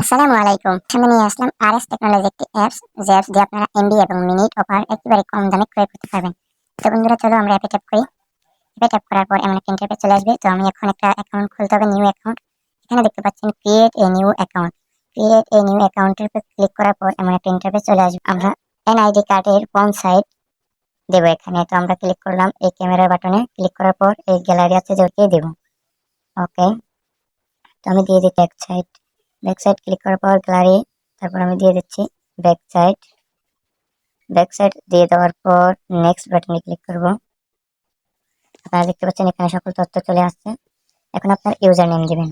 আসসালামু আলাইকুম। সামনে নিয়ে আসলাম আরএস টেকনোলজি একটি অ্যাপস, যে অ্যাপস দিয়ে আপনারা এমবি এবং মিনিট অফার একেবারে কম দামে ক্রয় করতে পারবেন। তো বন্ধুরা, চলো আমরা অ্যাপে ট্যাপ করি। অ্যাপে ট্যাপ করার পর এমন একটা ইন্টারফেস চলে আসবে। তো আমি এখন একটা অ্যাকাউন্ট খুলতে হবে, নিউ অ্যাকাউন্ট। এখানে দেখতে পাচ্ছেন create a new account. Create a new অ্যাকাউন্টের উপর ক্লিক করার পর এমন একটা ইন্টারফেস চলে আসবে। আমরা এনআইডি কার্ডের কোন সাইড দেবো এখানে। তো আমরা ক্লিক করলাম এই ক্যামেরা বাটনে। ক্লিক করার পর এই গ্যালারি আছে যে ওকে দেবো। ওকে, তো আমি দিয়ে দিচ্ছি ব্যাক সাইড ক্লিক করার পর গ্যালারি, তারপর আমি দিয়ে দিচ্ছি ব্যাক সাইড দিয়ে দেওয়ার পর নেক্সট বাটনে ক্লিক করব। আপনারা দেখতে পাচ্ছেন এখানে সকল তথ্য চলে আসছে। এখন আপনার ইউজার নেম দিবেন,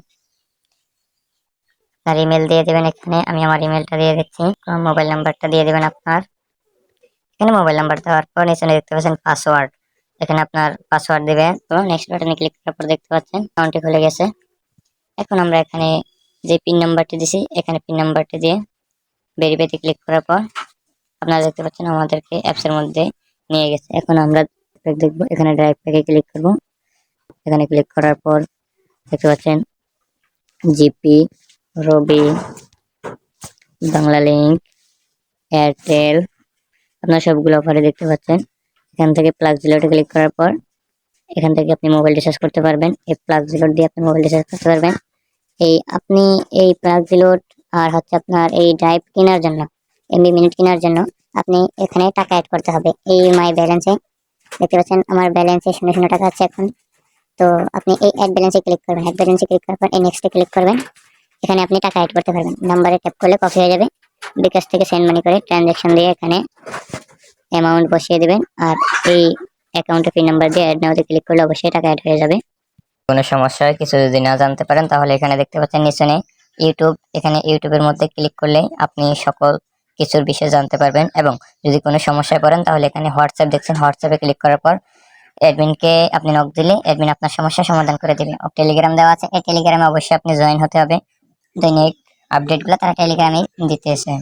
আপনার ইমেল দিয়ে দিবেন। এখানে আমি আমার ইমেলটা দিয়ে দিচ্ছি। মোবাইল নাম্বারটা দিয়ে দিবেন আপনার। এখানে মোবাইল নাম্বার দেওয়ার পর নিচে দেখতে পাচ্ছেন পাসওয়ার্ড, এখানে আপনার পাসওয়ার্ড দিবেন। তো নেক্সট বাটনে ক্লিক করার পর দেখতে পাচ্ছেন অ্যাকাউন্টটি খুলে গেছে। এখন আমরা এখানে যে পিন নাম্বারটি দিছি, এখানে পিন নাম্বারটি দিয়ে ভেরিফাইতে ক্লিক করার পর আপনারা দেখতে পাচ্ছেন আমাদেরকে অ্যাপসের মধ্যে নিয়ে গেছে। এখন আমরা দেখবো, এখানে ড্রাইভ প্যাকে ক্লিক করব। এখানে ক্লিক করার পর দেখতে পাচ্ছেন জিপি, রবি, বাংলা লিঙ্ক, এয়ারটেল, আপনারা সবগুলো অফারে দেখতে পাচ্ছেন। এখান থেকে প্লাস জিলোতে ক্লিক করার পর এখান থেকে আপনি মোবাইল রিচার্জ করতে পারবেন। এই প্লাস জিলোট দিয়ে আপনি মোবাইল রিচার্জ করতে পারবেন। আপনি এই প্লাস জিলোট আর হচ্ছে আপনার এই ড্রাইভ কেনার জন্য, এমবি মিনিট কেনার জন্য আপনি এখানে টাকা অ্যাড করতে হবে। এই মাই ব্যালেন্সে দেখতে পাচ্ছেন আমার ব্যালেন্সে 0 টাকা আছে এখন। তো আপনি এই অ্যাড ব্যালেন্সে ক্লিক করবেন। অ্যাড ব্যালেন্সে ক্লিক করার পর এই নেক্সটে ক্লিক করবেন। এখানে আপনি টাকা অ্যাড করতে পারবেন। নাম্বারে ট্যাপ করলে কপি হয়ে যাবে। বিকাশ থেকে সেন্ড মানি করে ট্রানজ্যাকশন দিয়ে এখানে অ্যামাউন্ট বসিয়ে দিবেন। আর এই অ্যাকাউন্টে পিন নাম্বার দিয়ে অ্যাড নাওতে ক্লিক করলে অবশ্যই টাকা অ্যাড হয়ে যাবে। কোনো সমস্যা হয়, কিছু যদি না জানতে পারেন, তাহলে এখানে দেখতে পাচ্ছেন নিচে ইউটিউব, এখানে ইউটিউবের মধ্যে ক্লিক করলে আপনি সকল কিছুর বিষয়ে জানতে পারবেন। এবং যদি কোনো সমস্যায় পড়েন তাহলে এখানে হোয়াটসঅ্যাপ দেখছেন, হোয়াটসঅ্যাপে ক্লিক করার পর অ্যাডমিনকে আপনি নক দিলে অ্যাডমিন আপনার সমস্যার সমাধান করে দেবে। টেলিগ্রাম দেওয়া আছে, এই টেলিগ্রামে অবশ্যই আপনি জয়েন হতে হবে। দৈনিক আপডেটগুলো তারা টেলিগ্রামে দিতেছে।